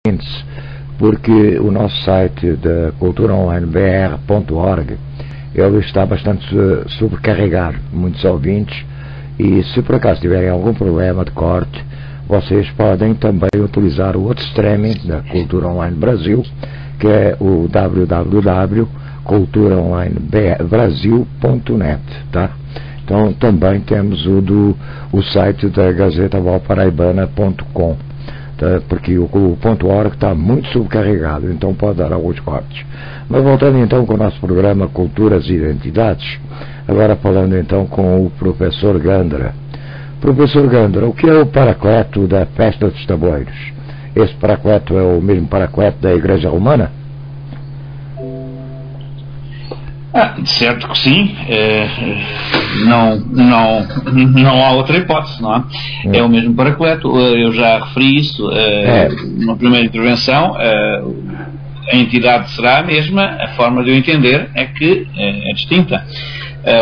ouvintes, porque o nosso site da culturaonlinebr.org ele está bastante sobrecarregado, muitos ouvintes, e se por acaso tiverem algum problema de corte, vocês podem também utilizar o outro streaming da Cultura Online Brasil, que é o www.culturaonlinebrasil.net, tá? Então também temos o site da GazetaValparaibana.com, tá? Porque o .org está muito sobrecarregado, então pode dar alguns cortes. Mas voltando então com o nosso programa Culturas e Identidades, agora falando então com o professor Gandra. Professor Gandra, o que é o paracleto da Festa dos Tabuleiros? Esse paracleto é o mesmo paracleto da Igreja Romana? Certo que sim, não há outra hipótese, não é? É o mesmo paracleto. Eu já referi isso na primeira intervenção. A entidade será a mesma, a forma de eu entender é que é distinta,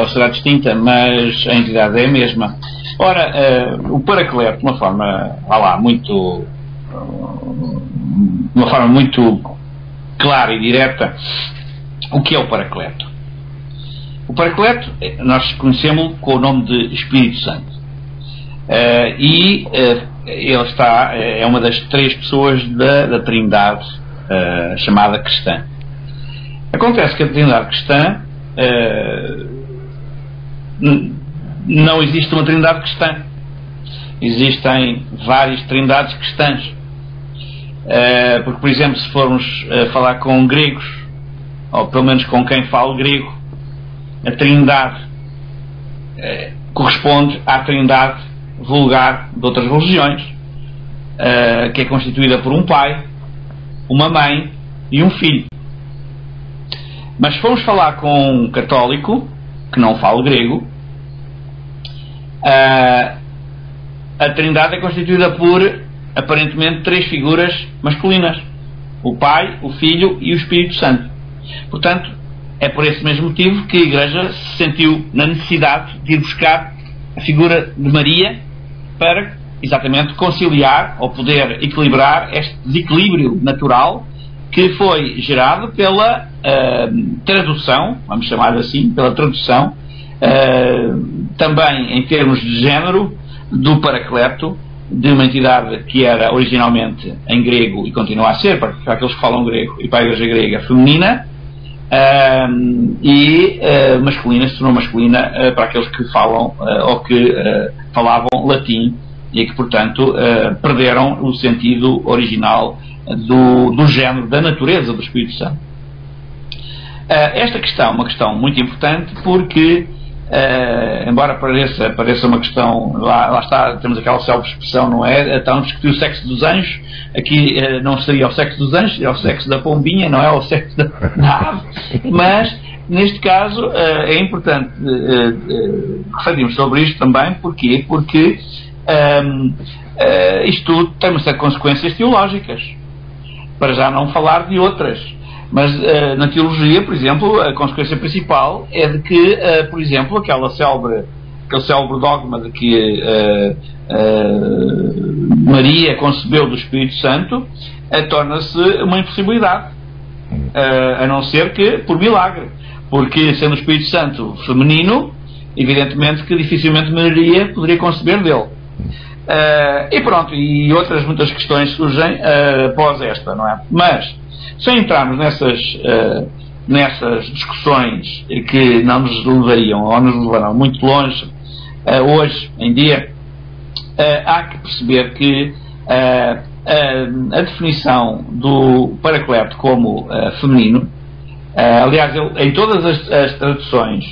ou será distinta, mas a entidade é a mesma. Ora, o paracleto, de uma forma muito clara e direta, o que é o paracleto? O paracleto, nós conhecemos-lo com o nome de Espírito Santo. Ele é uma das três pessoas da Trindade chamada cristã. Acontece que a Trindade cristã não existe uma Trindade cristã. Existem várias Trindades cristãs. Porque, por exemplo, se formos falar com gregos, ou pelo menos com quem fala grego, a Trindade corresponde à Trindade vulgar de outras religiões, que é constituída por um pai, uma mãe e um filho. Mas se formos falar com um católico que não fala grego, a Trindade é constituída por aparentemente três figuras masculinas: o Pai, o Filho e o Espírito Santo. Portanto, é por esse mesmo motivo que a Igreja se sentiu na necessidade de ir buscar a figura de Maria para exatamente conciliar ou poder equilibrar este desequilíbrio natural que foi gerado pela tradução, vamos chamar assim, pela tradução, também em termos de género, do paracleto, de uma entidade que era originalmente em grego e continua a ser, para aqueles que falam grego e para a Igreja grega, feminina, e masculina, se tornou masculina para aqueles que falam ou que falavam latim e que, portanto, perderam o sentido original do género, da natureza do Espírito Santo. Esta questão é uma questão muito importante porque, embora pareça uma questão, lá está, temos aquela self-expressão, não é? Então, discutir o sexo dos anjos, aqui não seria o sexo dos anjos, é o sexo da pombinha, não é o sexo da ave, mas neste caso é importante referirmos sobre isto também. Porquê? Porque isto tudo tem uma série de consequências teológicas, para já não falar de outras. Mas na teologia, por exemplo, a consequência principal é de que, por exemplo, aquele célebre dogma de que Maria concebeu do Espírito Santo torna-se uma impossibilidade, a não ser que por milagre, porque sendo o Espírito Santo feminino, evidentemente que dificilmente Maria poderia conceber dele. E pronto, e outras muitas questões surgem após esta, não é? Mas sem entrarmos nessas discussões que não nos levariam ou nos levarão muito longe, hoje em dia há que perceber que a definição do paracleto como feminino, aliás, em todas as traduções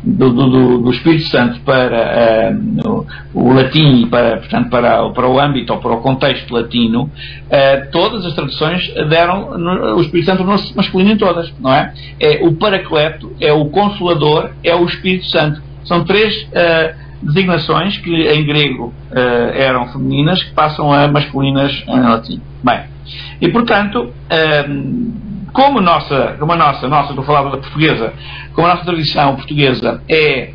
do Espírito Santo para o latim, portanto para o âmbito ou para o contexto latino, todas as traduções deram o Espírito Santo masculino em todas, não é? O paracleto, é o consolador, é o Espírito Santo. São três designações que em grego eram femininas, que passam a masculinas em latim. Bem, e portanto, como a nossa, estou a falar da portuguesa, como a nossa tradição portuguesa é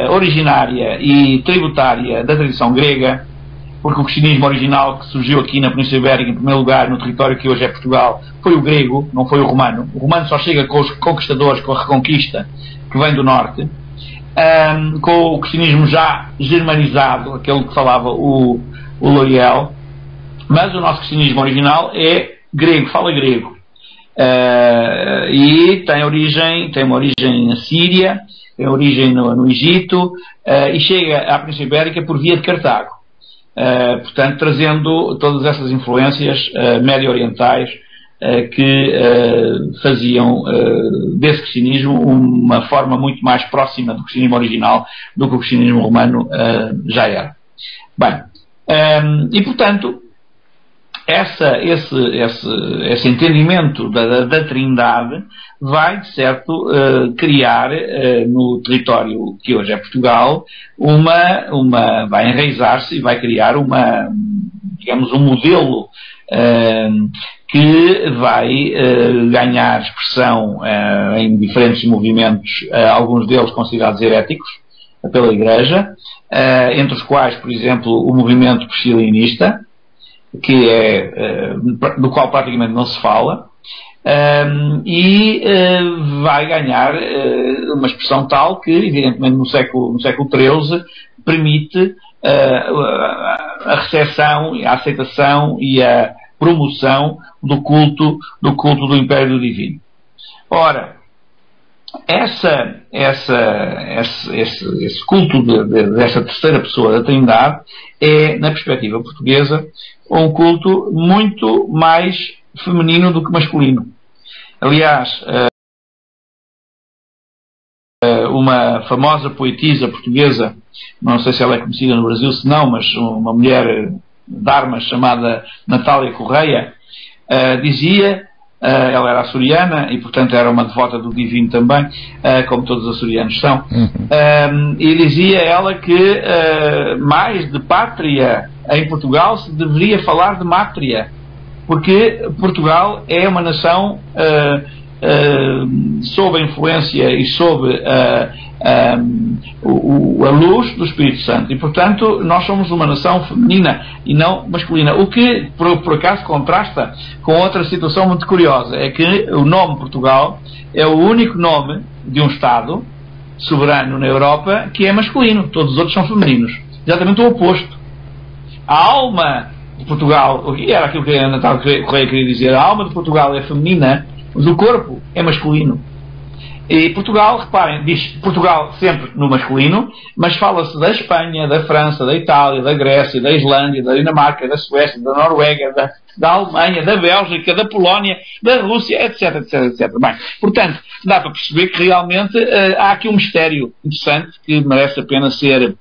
originária e tributária da tradição grega, porque o cristianismo original que surgiu aqui na Península Ibérica, em primeiro lugar, no território que hoje é Portugal, foi o grego, não foi o romano. O romano só chega com os conquistadores, com a reconquista, que vem do norte. Com o cristianismo já germanizado, aquele que falava o L'Oriel, mas o nosso cristianismo original é grego, fala grego. E tem uma origem assíria, tem origem no Egito, e chega à Península Ibérica por via de Cartago. Portanto, trazendo todas essas influências médio-orientais que faziam desse cristianismo uma forma muito mais próxima do cristianismo original do que o cristianismo romano já era. Bem, e portanto, esse entendimento da Trindade vai, de certo, criar no território que hoje é Portugal vai enraizar-se e vai criar digamos, um modelo que vai ganhar expressão em diferentes movimentos, alguns deles considerados heréticos pela Igreja, entre os quais, por exemplo, o movimento priscilinista, do qual praticamente não se fala, e vai ganhar uma expressão tal que, evidentemente, no século XIII permite a recepção, a aceitação e a promoção do culto do Império do Divino. Ora, esse culto desta terceira pessoa da Trindade é, na perspectiva portuguesa, um culto muito mais feminino do que masculino. Aliás, uma famosa poetisa portuguesa, não sei se ela é conhecida no Brasil, se não, mas uma mulher de armas chamada Natália Correia, dizia, ela era açoriana e portanto era uma devota do divino também, como todos os açorianos são, e dizia ela que mais de pátria em Portugal se deveria falar de mátria, porque Portugal é uma nação sob a influência e sob a luz do Espírito Santo, e portanto nós somos uma nação feminina e não masculina, o que por acaso contrasta com outra situação muito curiosa, é que o nome Portugal é o único nome de um Estado soberano na Europa que é masculino, todos os outros são femininos, exatamente o oposto. A alma de Portugal, e era aquilo que a Natália Correia queria dizer, a alma de Portugal é feminina, mas o corpo é masculino. E Portugal, reparem, diz Portugal sempre no masculino, mas fala-se da Espanha, da França, da Itália, da Grécia, da Islândia, da Dinamarca, da Suécia, da Noruega, da Alemanha, da Bélgica, da Polónia, da Rússia, etc, etc, etc. Bem, portanto, dá para perceber que realmente há aqui um mistério interessante que merece a pena ser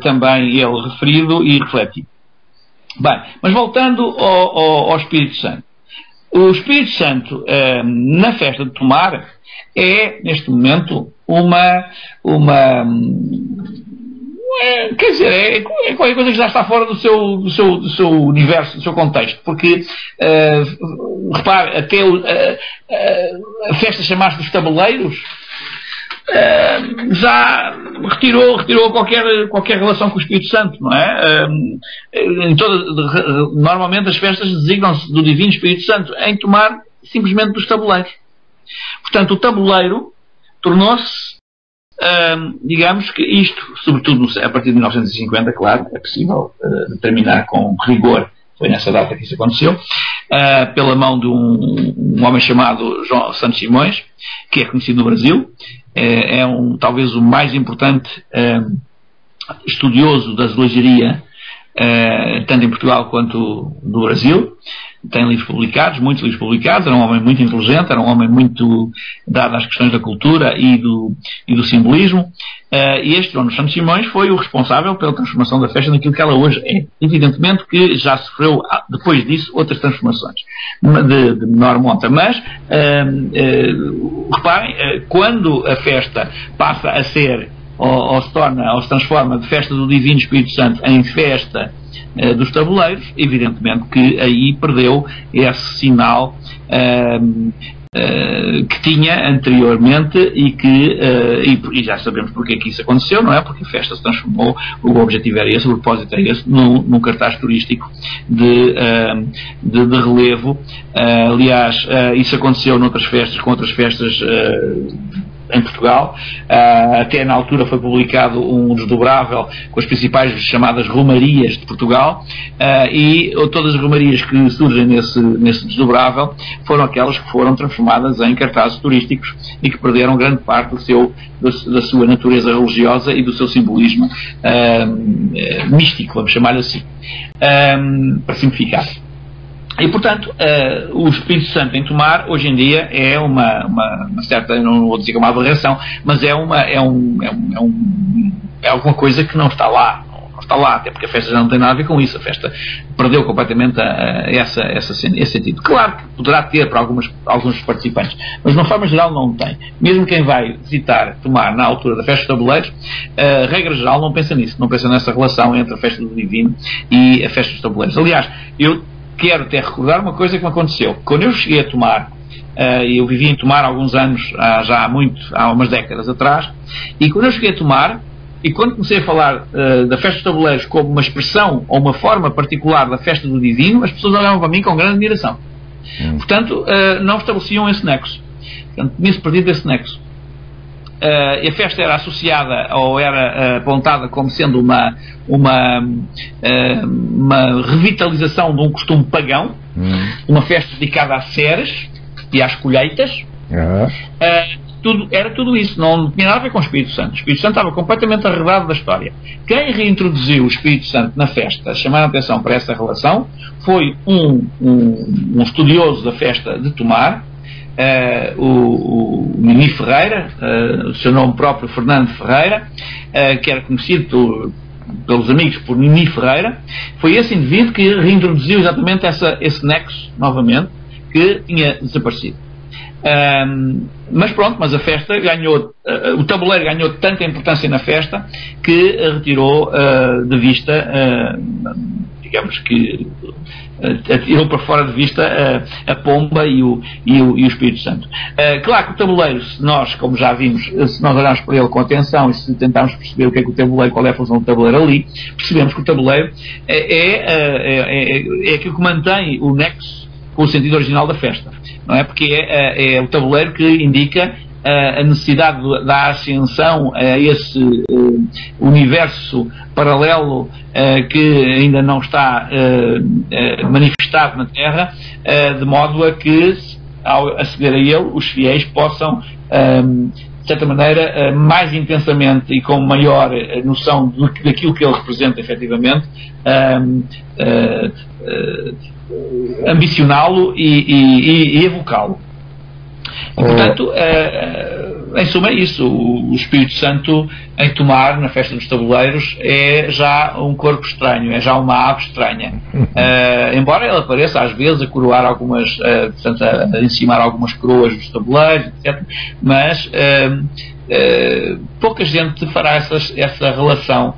também ele referido e refletido. Bem, mas voltando ao Espírito Santo. O Espírito Santo, na festa de Tomar, é, neste momento, quer dizer, é qualquer coisa que já está fora do seu universo, do seu contexto, porque, repare, até a festa chamar-se dos tabuleiros, já retirou qualquer relação com o Espírito Santo, não é? Normalmente as festas designam-se do Divino Espírito Santo, em Tomar simplesmente dos tabuleiros. Portanto, o tabuleiro tornou-se, digamos que isto, sobretudo a partir de 1950, claro, é possível determinar com rigor, foi nessa data que isso aconteceu, pela mão de um homem chamado João Santos Simões, que é conhecido no Brasil, talvez o mais importante estudioso da azulejaria, tanto em Portugal quanto no Brasil. Tem livros publicados, muitos livros publicados, era um homem muito inteligente, era um homem muito dado às questões da cultura e do simbolismo, e este João Santos Simões foi o responsável pela transformação da festa naquilo que ela hoje é. Evidentemente que já sofreu, depois disso, outras transformações de menor monta, mas reparem, quando a festa passa a ser ou se transforma de festa do Divino Espírito Santo em festa dos tabuleiros, evidentemente que aí perdeu esse sinal que tinha anteriormente e que e já sabemos porque é que isso aconteceu, não é? Porque a festa se transformou, o objetivo era esse, o propósito era esse, num cartaz turístico de relevo. Aliás, isso aconteceu noutras festas, com outras festas em Portugal. Até na altura foi publicado um desdobrável com as principais chamadas romarias de Portugal, e todas as romarias que surgem nesse desdobrável foram aquelas que foram transformadas em cartazes turísticos e que perderam grande parte da sua natureza religiosa e do seu simbolismo místico, vamos chamar assim, para simplificar. E, portanto, o Espírito Santo em Tomar, hoje em dia, é uma certa, eu não vou dizer que é uma aberração, mas é alguma coisa que não está lá. Não está lá, até porque a festa já não tem nada a ver com isso. A festa perdeu completamente esse sentido. Claro que poderá ter para alguns participantes, mas de uma forma geral não tem. Mesmo quem vai visitar Tomar na altura da festa dos tabuleiros, regra geral não pensa nisso, não pensa nessa relação entre a festa do Divino e a festa dos tabuleiros. Aliás, eu quero até recordar uma coisa que me aconteceu. Quando eu cheguei a Tomar, eu vivi em Tomar há alguns anos, há umas décadas atrás, e quando eu cheguei a Tomar, e quando comecei a falar da festa dos tabuleiros como uma expressão ou uma forma particular da festa do Divino, as pessoas olhavam para mim com grande admiração. Portanto, não estabeleciam esse nexo. Portanto, tinha-se perdido esse nexo. A festa era associada ou era apontada como sendo uma revitalização de um costume pagão, uma festa dedicada às ceres e às colheitas. Era tudo isso, não tinha nada a ver com o Espírito Santo. O Espírito Santo estava completamente arredado da história. Quem reintroduziu o Espírito Santo na festa, chamando a atenção para essa relação, foi um estudioso da festa de Tomar, o Nini Ferreira, o seu nome próprio Fernando Ferreira, que era conhecido pelos amigos por Nini Ferreira. Foi esse indivíduo que reintroduziu exatamente esse nexo novamente, que tinha desaparecido. Mas pronto, mas a festa ganhou, o tabuleiro ganhou tanta importância na festa que retirou de vista, digamos que tirou para fora de vista a pomba e o Espírito Santo. Claro que o tabuleiro, se nós, como já vimos, se nós olharmos para ele com atenção e se tentarmos perceber o que é que o tabuleiro, qual é a função do tabuleiro ali, percebemos que o tabuleiro é aquilo que mantém o nexo com o sentido original da festa, não é? Porque é o tabuleiro que indica a necessidade da ascensão a esse universo paralelo que ainda não está manifestado na Terra, de modo a que, ao aceder a ele, os fiéis possam, de certa maneira, mais intensamente e com maior noção daquilo que ele representa efetivamente, ambicioná-lo e evocá-lo. E, portanto, em suma é isso. O Espírito Santo em Tomar, na festa dos tabuleiros, é já um corpo estranho, é já uma ave estranha. Embora ele apareça às vezes a coroar algumas, portanto, a encimar algumas coroas dos tabuleiros, etc. Mas pouca gente fará essa relação,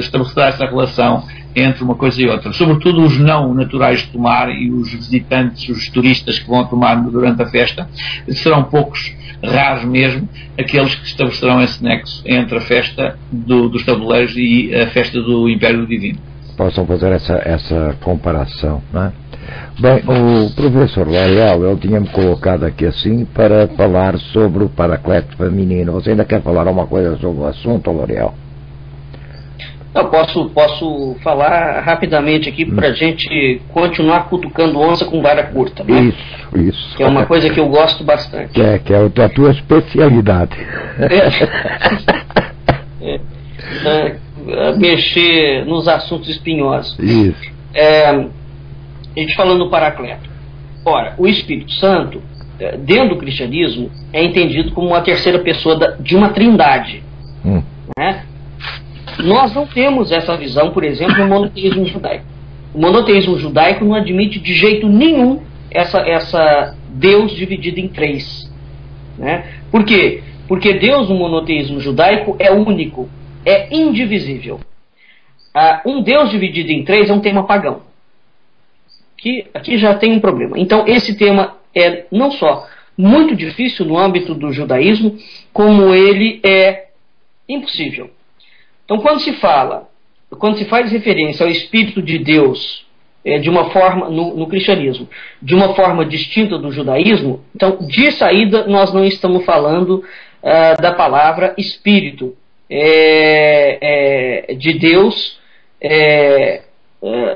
estabelecerá essa relação entre uma coisa e outra. Sobretudo os não naturais de Tomar e os visitantes, os turistas que vão a Tomar durante a festa, serão poucos, raros mesmo, aqueles que estabelecerão esse nexo entre a festa dos tabuleiros e a festa do Império Divino. Possam fazer essa comparação, não é? Bem, o professor L'Oréal, ele tinha-me colocado aqui assim para falar sobre o Paracleto feminino. Você ainda quer falar alguma coisa sobre o assunto, L'Oréal? Eu posso falar rapidamente aqui para a gente continuar cutucando onça com vara curta, né? Isso. Que é uma coisa que eu gosto bastante. Que é a tua especialidade. Mexer nos assuntos espinhosos. Isso. A gente falando do Paracleto. Ora, o Espírito Santo, dentro do cristianismo, é entendido como uma terceira pessoa de uma trindade. Né? Nós não temos essa visão, por exemplo, no monoteísmo judaico. O monoteísmo judaico não admite de jeito nenhum essa Deus dividido em três. Né? Por quê? Porque Deus no monoteísmo judaico é único, é indivisível. Um Deus dividido em três é um tema pagão. Que aqui já tem um problema. Então esse tema é não só muito difícil no âmbito do judaísmo, como ele é impossível. Então, quando se faz referência ao Espírito de Deus de uma forma, no cristianismo, de uma forma distinta do judaísmo, então, de saída, nós não estamos falando da palavra Espírito de Deus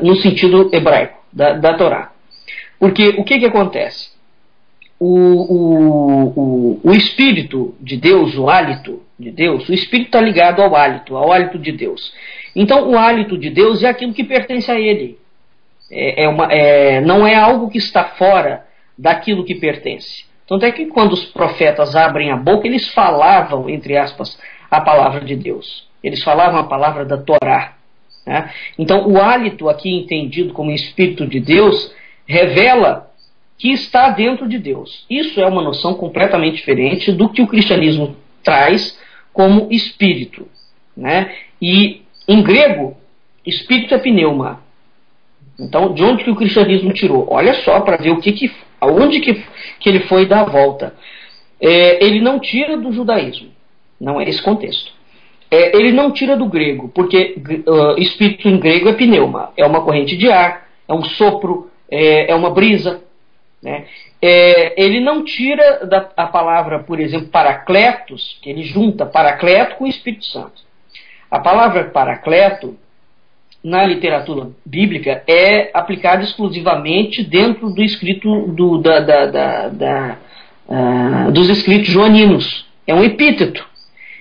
no sentido hebraico, da Torá. Porque o que acontece? O Espírito de Deus, o hálito de Deus, o Espírito está ligado ao hálito de Deus. Então, o hálito de Deus é aquilo que pertence a Ele. Não é algo que está fora daquilo que pertence. Tanto é que quando os profetas abrem a boca, eles falavam, entre aspas, a palavra de Deus. Eles falavam a palavra da Torá. Né? Então, o hálito aqui entendido como Espírito de Deus revela que está dentro de Deus. Isso é uma noção completamente diferente do que o cristianismo traz como espírito. Né? E em grego, espírito é pneuma. Então, de onde que o cristianismo tirou? Olha só para ver aonde que ele foi dar a volta. Ele não tira do judaísmo. Não é esse contexto. Ele não tira do grego, porque espírito em grego é pneuma. É uma corrente de ar, é um sopro, é uma brisa. Né? Ele não tira a palavra, por exemplo, paracletos, que ele junta paracleto com o Espírito Santo. A palavra paracleto, na literatura bíblica, é aplicada exclusivamente dentro do escrito dos escritos joaninos. É um epíteto.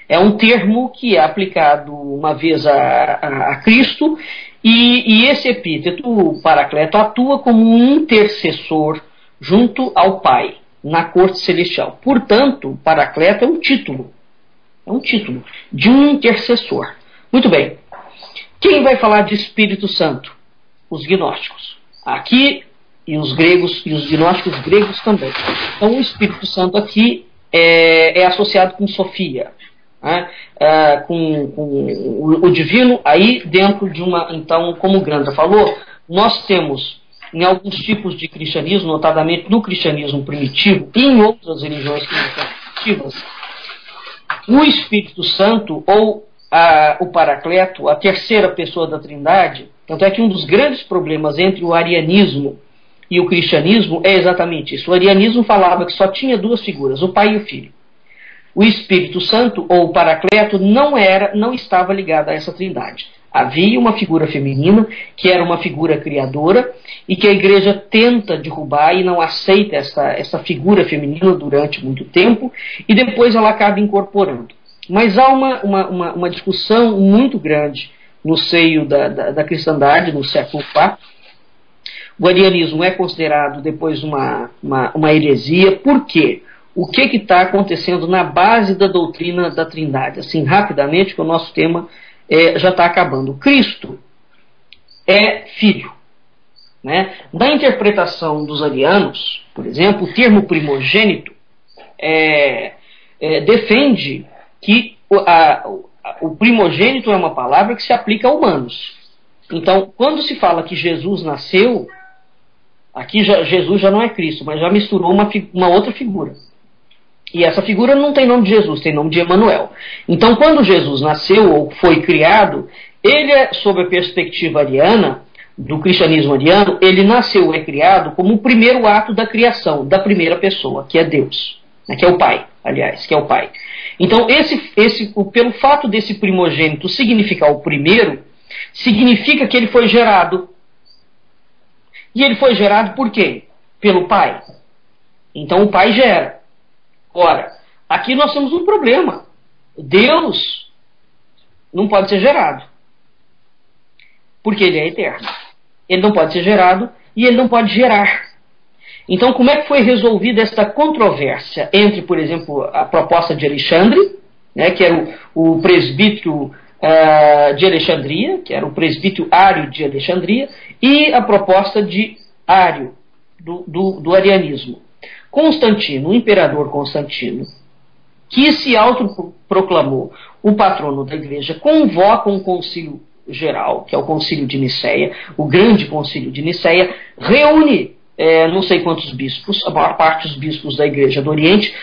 É um termo que é aplicado uma vez a Cristo, e esse epíteto, o paracleto, atua como um intercessor junto ao Pai, na corte celestial. Portanto, o paracleto é um título de um intercessor. Muito bem. Quem vai falar de Espírito Santo? Os gnósticos. Aqui, e os gregos, e os gnósticos gregos também. Então, o Espírito Santo aqui é associado com Sofia, né? Com o divino, aí dentro de uma... Então, como o Granda falou, nós temos, em alguns tipos de cristianismo, notadamente no cristianismo primitivo, e em outras religiões que não são primitivas, o Espírito Santo, ou o Paracleto, a terceira pessoa da Trindade. Tanto é que um dos grandes problemas entre o arianismo e o cristianismo é exatamente isso. O arianismo falava que só tinha duas figuras, o Pai e o Filho. O Espírito Santo, ou o Paracleto, não estava ligado a essa Trindade. Havia uma figura feminina, que era uma figura criadora, e que a igreja tenta derrubar e não aceita essa figura feminina durante muito tempo, e depois ela acaba incorporando. Mas há uma discussão muito grande no seio da cristandade, no século IV. O arianismo é considerado depois uma heresia. Por quê? O que está acontecendo na base da doutrina da Trindade? Assim, rapidamente, que o nosso tema já está acabando. Cristo é filho. Né? Na interpretação dos arianos, por exemplo, o termo primogênito defende que o primogênito é uma palavra que se aplica a humanos. Então, quando se fala que Jesus nasceu, aqui Jesus já não é Cristo, mas já misturou uma outra figura. E essa figura não tem nome de Jesus, tem nome de Emanuel. Então, quando Jesus nasceu ou foi criado, ele sob a perspectiva ariana, do cristianismo ariano, ele nasceu, criado como o primeiro ato da criação, da primeira pessoa, que é Deus, né, que é o Pai, aliás, que é o Pai. Então, pelo fato desse primogênito significar o primeiro, significa que ele foi gerado. E ele foi gerado por quê? Pelo Pai. Então, o Pai gera. Ora, aqui nós temos um problema. Deus não pode ser gerado, porque ele é eterno. Ele não pode ser gerado e ele não pode gerar. Então, como é que foi resolvida esta controvérsia entre, por exemplo, a proposta de Alexandre, né, que era o presbítero de Alexandria, que era o presbítero Ário de Alexandria, e a proposta de Ário, do arianismo? Constantino, o imperador Constantino, que se autoproclamou o patrono da igreja, convoca um concílio geral, que é o concílio de Nicéia, o grande concílio de Nicéia, reúne não sei quantos bispos, a maior parte dos bispos da Igreja do Oriente,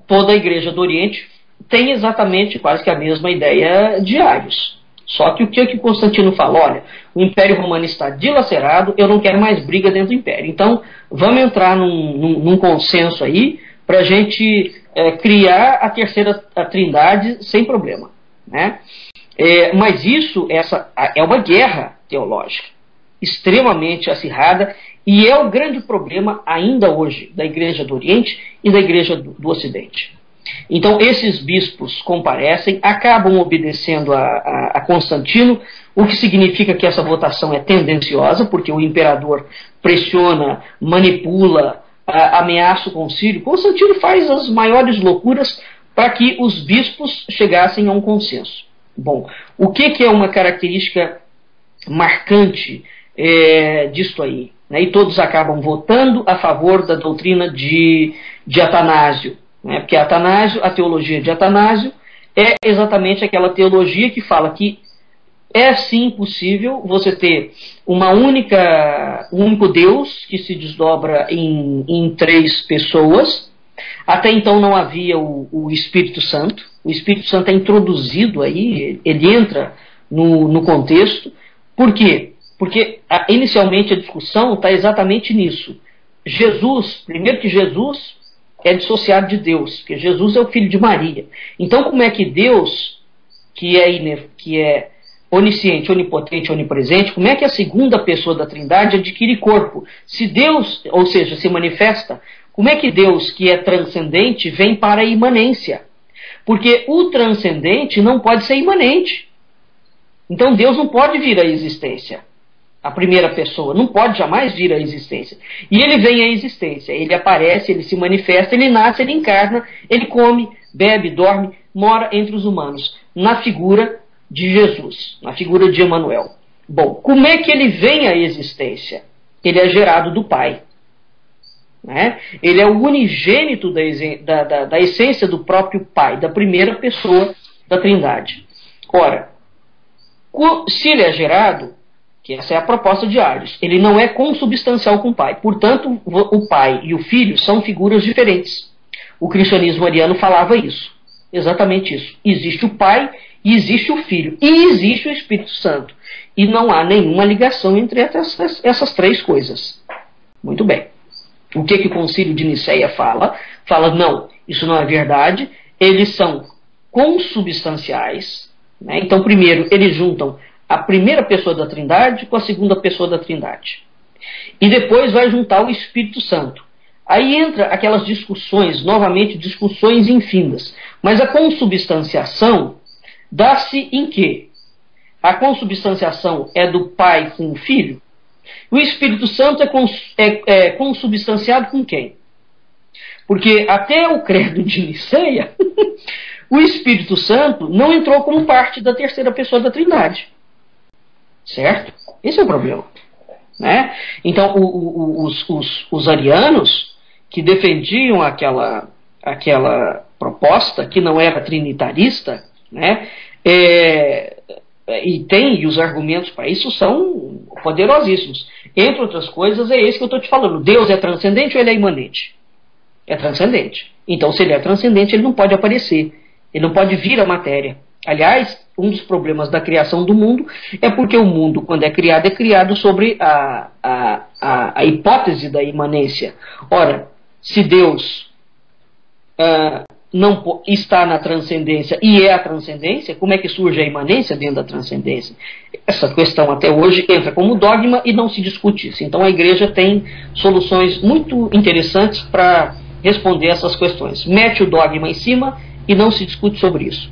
toda a Igreja do Oriente tem exatamente quase que a mesma ideia de Arius. Só que o que o Constantino fala? Olha, o Império Romano está dilacerado, eu não quero mais briga dentro do Império. Então, vamos entrar num consenso aí para a gente criar a terceira trindade sem problema, né? Mas essa é uma guerra teológica extremamente acirrada e é o grande problema ainda hoje da Igreja do Oriente e da Igreja do Ocidente. Então esses bispos comparecem, acabam obedecendo a Constantino, o que significa que essa votação é tendenciosa, porque o imperador pressiona, manipula, ameaça o concílio. Constantino faz as maiores loucuras para que os bispos chegassem a um consenso. Bom, o que é uma característica marcante disto aí? Né? E todos acabam votando a favor da doutrina de Atanásio. Né? Porque a teologia de Atanásio é exatamente aquela teologia que fala que é sim possível você ter um único Deus que se desdobra em 3 pessoas. Até então não havia o Espírito Santo. O Espírito Santo é introduzido aí, ele entra no contexto. Por quê? Porque inicialmente a discussão está exatamente nisso. Primeiro que Jesus é dissociado de Deus, porque Jesus é o filho de Maria. Então como é que Deus, que é onisciente, onipotente, onipresente, como é que a segunda pessoa da Trindade adquire corpo? Se Deus, ou seja, se manifesta, como é que Deus, que é transcendente, vem para a imanência? Porque o transcendente não pode ser imanente. Então Deus não pode vir à existência. A primeira pessoa não pode jamais vir à existência. E ele vem à existência, ele aparece, ele se manifesta, ele nasce, ele encarna, ele come, bebe, dorme, mora entre os humanos, na figura de Jesus, na figura de Emanuel. Bom, como é que ele vem à existência? Ele é gerado do Pai. Né? Ele é o unigênito da essência do próprio Pai, da primeira pessoa da Trindade. Ora, se ele é gerado, que essa é a proposta de Arius, ele não é consubstancial com o Pai. Portanto, o Pai e o Filho são figuras diferentes. O cristianismo ariano falava isso, exatamente isso. Existe o Pai e existe o Filho e existe o Espírito Santo. E não há nenhuma ligação entre essas 3 coisas. Muito bem. O que o Concílio de Nicéia fala? Fala, não, isso não é verdade. Eles são consubstanciais. Né? Então, primeiro, eles juntam a primeira pessoa da Trindade com a segunda pessoa da Trindade. E depois vai juntar o Espírito Santo. Aí entra aquelas discussões, novamente discussões infindas. Mas a consubstanciação dá-se em quê? A consubstanciação é do Pai com o Filho. O Espírito Santo é consubstanciado com quem? Porque até o credo de Niceia, o Espírito Santo não entrou como parte da terceira pessoa da Trindade. Certo? Esse é o problema. Né? Então, os arianos que defendiam aquela proposta, que não era trinitarista, né? E os argumentos para isso são poderosíssimos. Entre outras coisas, é esse que eu estou te falando. Deus é transcendente ou ele é imanente? É transcendente. Então, se ele é transcendente, ele não pode aparecer. Ele não pode vir à matéria. Aliás, um dos problemas da criação do mundo é porque o mundo, quando é criado sobre a hipótese da imanência. Ora, se Deus não está na transcendência e é a transcendência, como é que surge a imanência dentro da transcendência? Essa questão até hoje entra como dogma e não se discute isso. Então a Igreja tem soluções muito interessantes para responder essas questões. Mete o dogma em cima e não se discute sobre isso.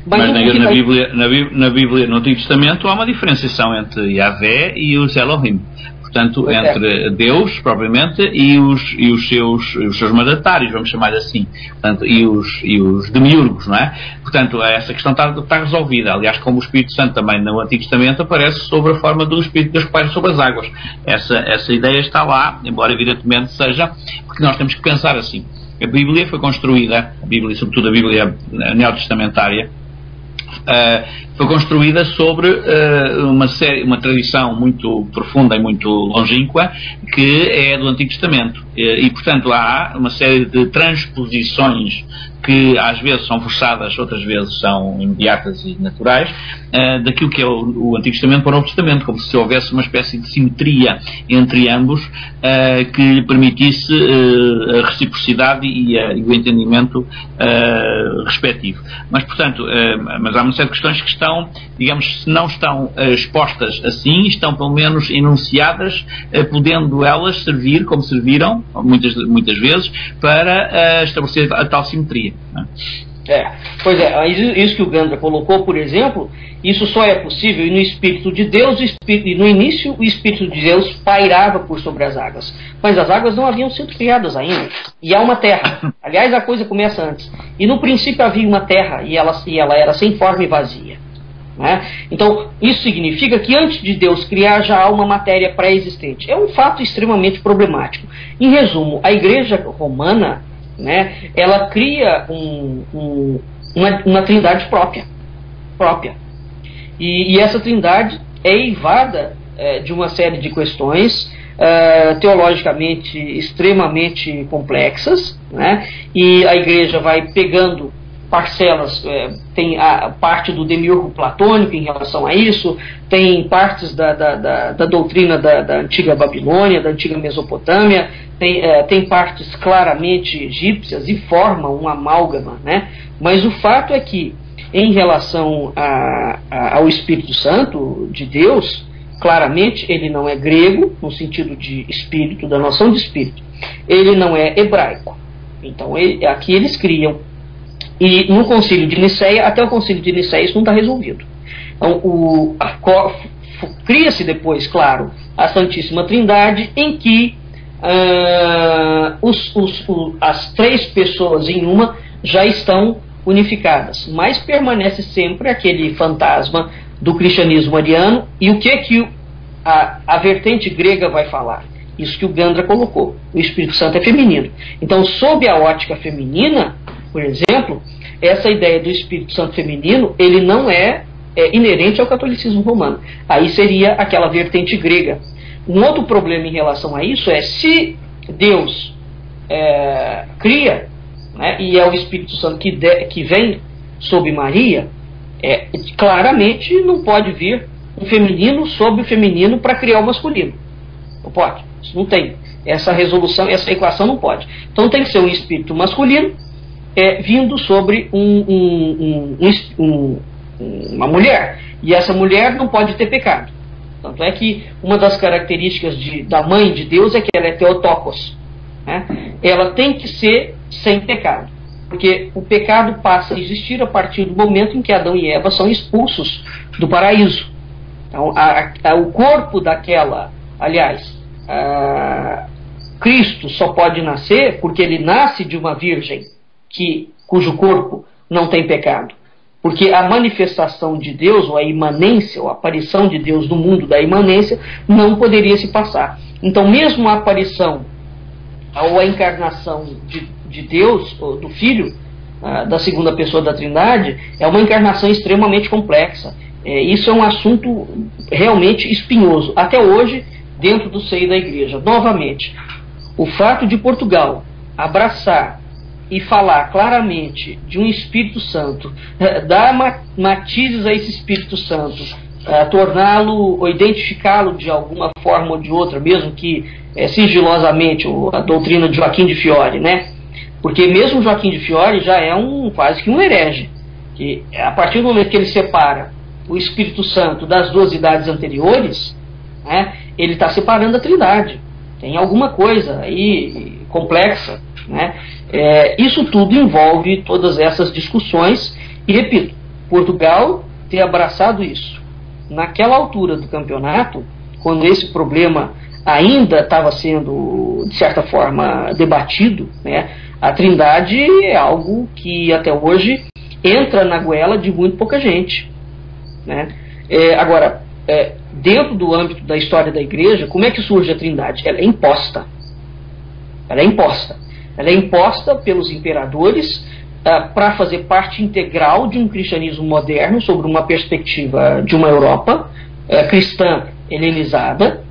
Mas na Bíblia, no Antigo Testamento, há uma diferenciação entre Yahvé e os Elohim. Portanto, entre Deus, propriamente, e os seus mandatários, vamos chamar assim. Portanto, e os demiurgos, não é? Portanto, essa questão está resolvida. Aliás, como o Espírito Santo também no Antigo Testamento aparece sobre a forma do Espírito Deus que paira sobre as águas. Essa ideia está lá, embora evidentemente seja, porque nós temos que pensar assim. A Bíblia foi construída, sobretudo a Bíblia neotestamentária, foi construída sobre uma tradição muito profunda e muito longínqua, que é do Antigo Testamento. E, portanto, há uma série de transposições que às vezes são forçadas, outras vezes são imediatas e naturais, daquilo que é o Antigo Testamento para o Novo Testamento, como se houvesse uma espécie de simetria entre ambos, que lhe permitisse a reciprocidade e o entendimento respectivo. Mas, portanto, mas há uma série de questões que estão, digamos, se não estão expostas assim, estão pelo menos enunciadas, podendo elas servir, como serviram muitas vezes, para estabelecer a tal simetria. Pois é, isso que o Gandra colocou, por exemplo, isso só é possível no Espírito de Deus, e no início o Espírito de Deus pairava por sobre as águas, mas as águas não haviam sido criadas ainda, e há uma terra. Aliás, a coisa começa antes, e no princípio havia uma terra, e ela era sem forma e vazia, né? Então isso significa que antes de Deus criar já há uma matéria pré-existente. É um fato extremamente problemático. Em resumo, a Igreja Romana, né, ela cria uma trindade própria. E essa trindade é eivada de uma série de questões teologicamente extremamente complexas, né, e a Igreja vai pegando parcelas, tem a parte do demiurgo platônico em relação a isso, tem partes da doutrina da antiga Babilônia, da antiga Mesopotâmia, tem partes claramente egípcias e forma um amálgama, né? Mas o fato é que, em relação ao Espírito Santo de Deus, claramente ele não é grego, no sentido de espírito, da noção de espírito, ele não é hebraico. Então aqui eles criam. E no Concílio de Nicéia, até o Concílio de Nicéia, isso não está resolvido. Então, cria-se depois, claro, a Santíssima Trindade, em que as três pessoas em uma já estão unificadas, mas permanece sempre aquele fantasma do cristianismo mariano. E o que a vertente grega vai falar? Isso que o Gandra colocou: o Espírito Santo é feminino. Então, sob a ótica feminina, por exemplo, essa ideia do Espírito Santo feminino, ele não é inerente ao catolicismo romano. Aí seria aquela vertente grega. Um outro problema em relação a isso é, se Deus cria, né, e é o Espírito Santo que vem sobre Maria, claramente não pode vir um feminino sobre o feminino para criar o masculino. Não pode. Isso não tem. Essa resolução, essa equação não pode. Então tem que ser um espírito masculino vindo sobre uma mulher. E essa mulher não pode ter pecado. Tanto é que uma das características da mãe de Deus é que ela é Theotokos, né? Ela tem que ser sem pecado, porque o pecado passa a existir a partir do momento em que Adão e Eva são expulsos do paraíso. Então, o corpo daquela, aliás, Cristo só pode nascer porque ele nasce de uma virgem cujo corpo não tem pecado. Porque a manifestação de Deus, ou a imanência, ou a aparição de Deus no mundo da imanência, não poderia se passar. Então, mesmo a aparição ou a encarnação de Deus, ou do Filho, da segunda pessoa da Trindade, é uma encarnação extremamente complexa. Isso é um assunto realmente espinhoso, até hoje, dentro do seio da Igreja. Novamente, o fato de Portugal abraçar e falar claramente de um Espírito Santo, dar matizes a esse Espírito Santo, torná-lo ou identificá-lo de alguma forma ou de outra, mesmo que sigilosamente, a doutrina de Joaquim de Fiore, né? Porque mesmo Joaquim de Fiore já é quase que um herege, que a partir do momento que ele separa o Espírito Santo das duas idades anteriores, né, ele está separando a Trindade. Tem alguma coisa aí complexa, né? Isso tudo envolve todas essas discussões, e repito, Portugal ter abraçado isso naquela altura do campeonato, quando esse problema ainda estava sendo, de certa forma, debatido, né? A Trindade é algo que até hoje entra na goela de muito pouca gente, né? Agora, dentro do âmbito da história da Igreja, como é que surge a Trindade? Ela é imposta. Ela é imposta pelos imperadores, para fazer parte integral de um cristianismo moderno, sobre uma perspectiva de uma Europa cristã helenizada,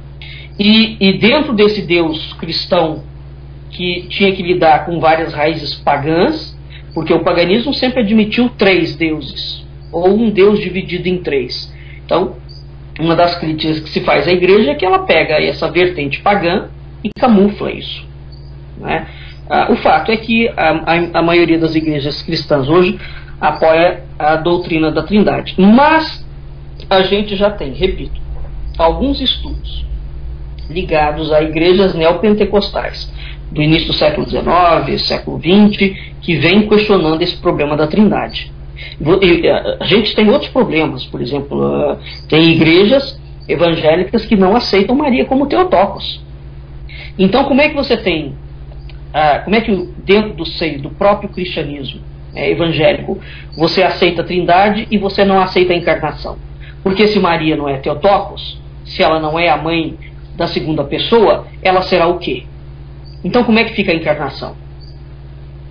e dentro desse Deus cristão que tinha que lidar com várias raízes pagãs, porque o paganismo sempre admitiu 3 deuses, ou um Deus dividido em 3. Então, uma das críticas que se faz à igreja é que ela pega essa vertente pagã e camufla isso, né? O fato é que a maioria das igrejas cristãs hoje apoia a doutrina da Trindade. Mas a gente já tem, repito, alguns estudos ligados a igrejas neopentecostais do início do século XIX, século XX, que vem questionando esse problema da Trindade. A gente tem outros problemas, por exemplo, tem igrejas evangélicas que não aceitam Maria como Theotokos. Então, como é que você tem, como é que dentro do seio do próprio cristianismo evangélico você aceita a Trindade e você não aceita a encarnação? Porque se Maria não é Theotokos, se ela não é a mãe da segunda pessoa, ela será o quê? Então, como é que fica a encarnação?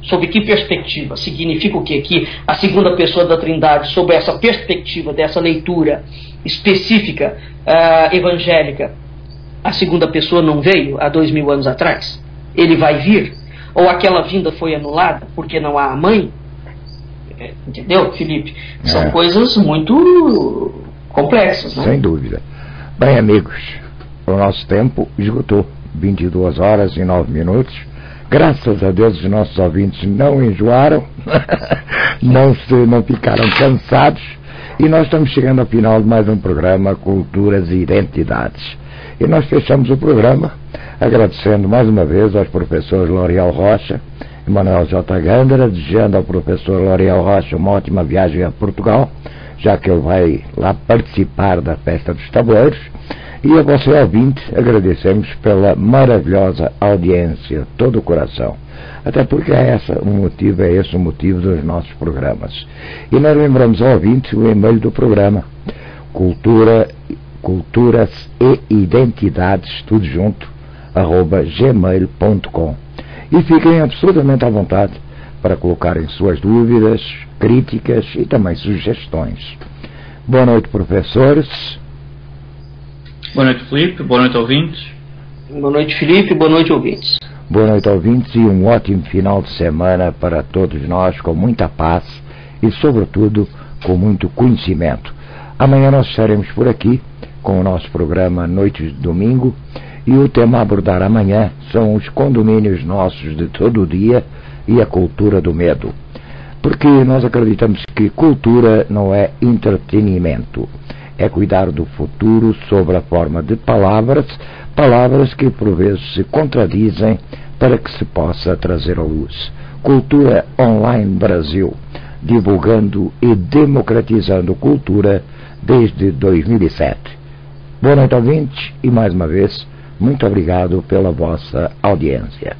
Sob que perspectiva? Significa o quê? Que a segunda pessoa da Trindade, sob essa perspectiva dessa leitura específica evangélica, a segunda pessoa não veio há 2000 anos atrás? Ele vai vir? Ou aquela vinda foi anulada porque não há a mãe? Entendeu, Felipe? São coisas muito complexas, né? Sem dúvida. Bem, amigos, o nosso tempo esgotou. 22 horas e 9 minutos. Graças a Deus os nossos ouvintes não enjoaram, não ficaram cansados, e nós estamos chegando ao final de mais um programa Culturas e Identidades. E nós fechamos o programa agradecendo mais uma vez aos professores L'Oreal Rocha e Manuel J. Gândara, desejando ao professor L'Oreal Rocha uma ótima viagem a Portugal, já que ele vai lá participar da Festa dos Tabuleiros. E a você, ouvinte, agradecemos pela maravilhosa audiência, todo o coração. Até porque é esse o motivo dos nossos programas. E nós lembramos ao ouvinte o e-mail do programa, culturas e identidades, tudo junto, @gmail.com. E fiquem absolutamente à vontade para colocarem suas dúvidas, críticas e também sugestões. Boa noite, professores. Boa noite, Felipe. Boa noite, ouvintes. Boa noite, Felipe. Boa noite, ouvintes. Boa noite, ouvintes, e um ótimo final de semana para todos nós, com muita paz e, sobretudo, com muito conhecimento. Amanhã nós estaremos por aqui com o nosso programa Noites de Domingo, e o tema a abordar amanhã são os condomínios nossos de todo o dia e a cultura do medo. Porque nós acreditamos que cultura não é entretenimento. É cuidar do futuro sob a forma de palavras que por vezes se contradizem para que se possa trazer à luz. Cultura Online Brasil, divulgando e democratizando cultura desde 2007. Boa noite, ouvintes, e mais uma vez, muito obrigado pela vossa audiência.